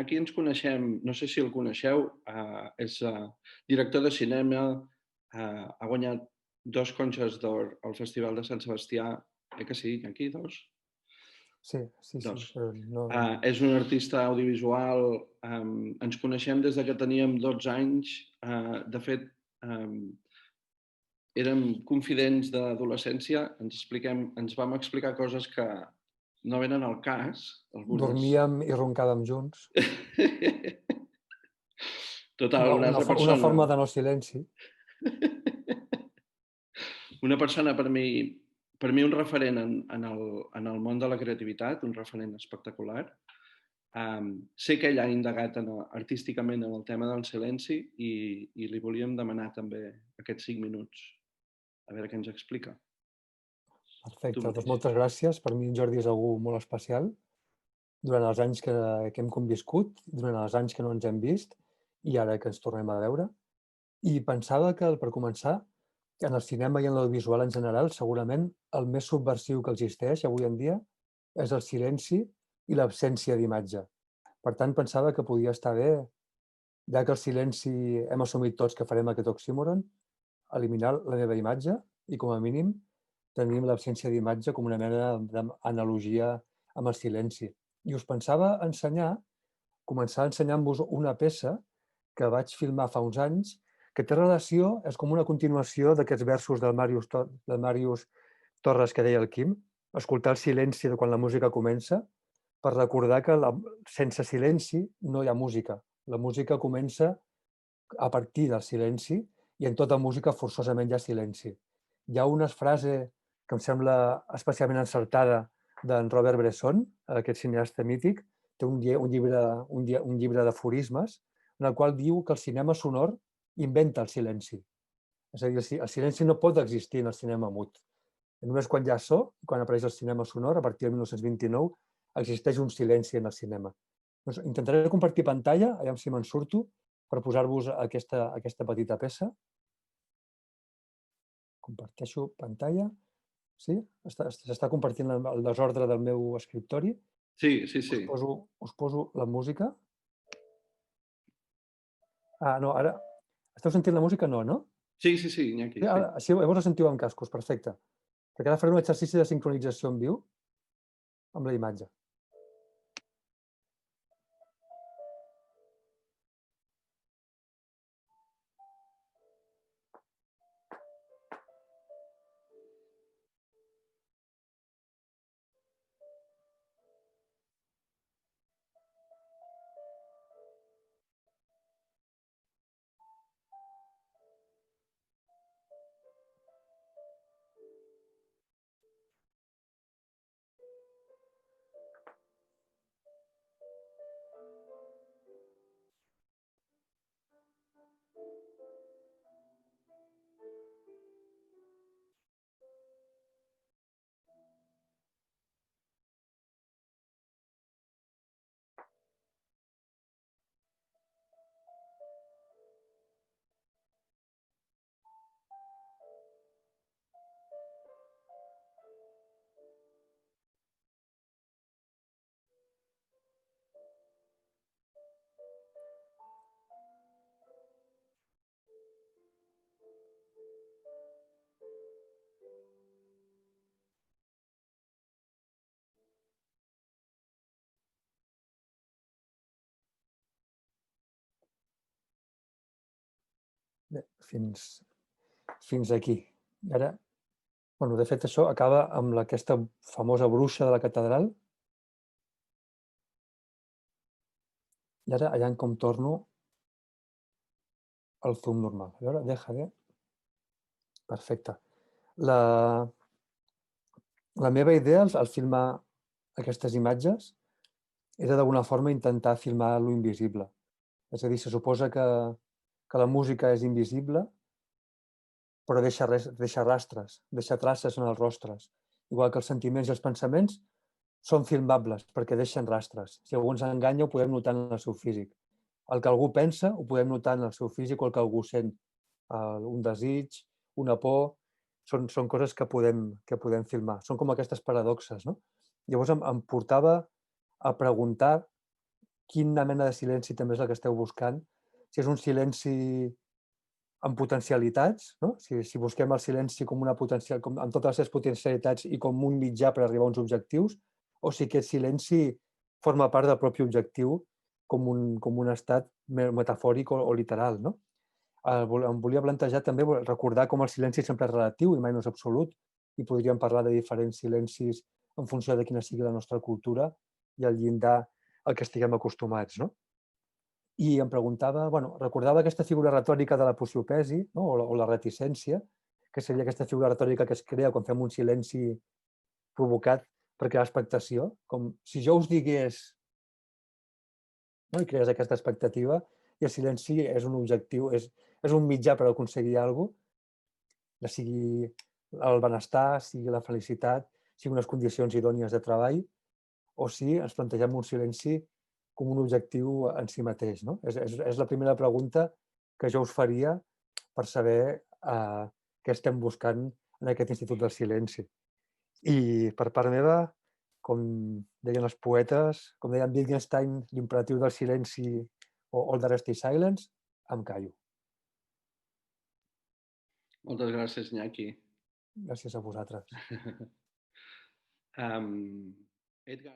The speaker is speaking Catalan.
aquí ens coneixem, no sé si el coneixeu, és director de cinema, ha guanyat 2 Conxes d'Or al Festival de Sant Sebastià, que sí, aquí 2? Sí, sí, sí, 2. però no... És un artista audiovisual, ens coneixem des de que teníem 12 anys. De fet, érem confidents d'adolescència, ens vam explicar coses que no venen al cas, algunes. Dormíem i roncàvem junts. Total, una altra Una persona. forma de no silenci. Una persona per mi un referent en el món de la creativitat, un referent espectacular. Sé que ell ha indagat artísticament en el tema del silenci i li volíem demanar també aquests 5 minuts, a veure què ens explica. Tu Perfecte, doncs mateix. moltes gràcies. Per mi en Jordi és algú molt especial. Durant els anys que hem conviscut, durant els anys que no ens hem vist i ara que ens tornem a veure. I pensava que, per començar, en el cinema i en l'audiovisual en general, segurament el més subversiu que existeix avui en dia és el silenci i l'absència d'imatge. Per tant, pensava que podia estar bé, ja que el silenci hem assumit tots que farem aquest oxímoron, eliminar la meva imatge i, com a mínim, tenim l'absència d'imatge com una mena d'analogia amb el silenci. I us pensava començar ensenyant-vos una peça que vaig filmar fa uns anys, que té relació, és com una continuació d'aquests versos del Màrius Torres que deia el Quim, escoltar el silenci de quan la música comença, per recordar que sense silenci no hi ha música. La música comença a partir del silenci i en tota música forçosament hi ha silenci. Hi ha una frase que em sembla especialment encertada d'en Robert Bresson, aquest cineasta mític, té un llibre d'aforismes en el qual diu que el cinema sonor inventa el silenci. És a dir, el silenci no pot existir en el cinema mut. Només quan hi ha so, quan apareix el cinema sonor, a partir del 1929, existeix un silenci en el cinema. Doncs intentaré compartir pantalla, aviam si me'n surto, per posar-vos aquesta petita peça. Comparteixo pantalla. Sí? S'està compartint el desordre del meu escriptori. Sí, sí, Us sí. poso la música. No, ara... Esteu sentint la música? No, no? Sí, sí, sí, Iñaki, sí. Així llavors la sentiu amb cascos, perfecte. Perquè ara faré un exercici de sincronització en viu amb la imatge. Bé, fins aquí. I ara, de fet, això acaba amb aquesta famosa bruixa de la catedral. I ara, allà com torno al zoom normal. A veure, déjame. Perfecte. La meva idea al filmar aquestes imatges era d'alguna forma intentar filmar lo invisible. És a dir, se suposa que la música és invisible, però deixa rastres, deixa traces en els rostres. Igual que els sentiments i els pensaments són filmables perquè deixen rastres. Si algú ens enganya, ho podem notar en el seu físic. El que algú pensa, ho podem notar en el seu físic o el que algú sent. Un desig, una por, són coses que podem filmar. Són com aquestes paradoxes, no? Llavors em portava a preguntar quina mena de silenci també és el que esteu buscant. Si és un silenci amb potencialitats, no? Si busquem el silenci com una potencial, com, amb totes les seves potencialitats i com un mitjà per arribar a uns objectius, o si aquest silenci forma part del propi objectiu com un estat metafòric o literal, no? Em volia plantejar també recordar com el silenci sempre és relatiu i mai no és absolut, i podríem parlar de diferents silencis en funció de quina sigui la nostra cultura i el llindar al que estiguem acostumats, no? I em preguntava, recordava aquesta figura retòrica de la possiopesi, no? O la reticència, que seria aquesta figura retòrica que es crea quan fem un silenci provocat per crear expectació, com si jo us digués, no? I crees aquesta expectativa, i el silenci és un objectiu, és un mitjà per aconseguir alguna cosa, ja sigui el benestar, sigui la felicitat, sigui unes condicions idònies de treball, o si ens plantegem un silenci com un objectiu en si mateix, no? És la primera pregunta que jo us faria per saber què estem buscant en aquest Institut del Silenci. I per part meva, com deien els poetes, com deien Wittgenstein, l'imperatiu del silenci o All the Rest is Silence, em callo. Moltes gràcies, Iñaki. Gràcies a vosaltres. Edgar.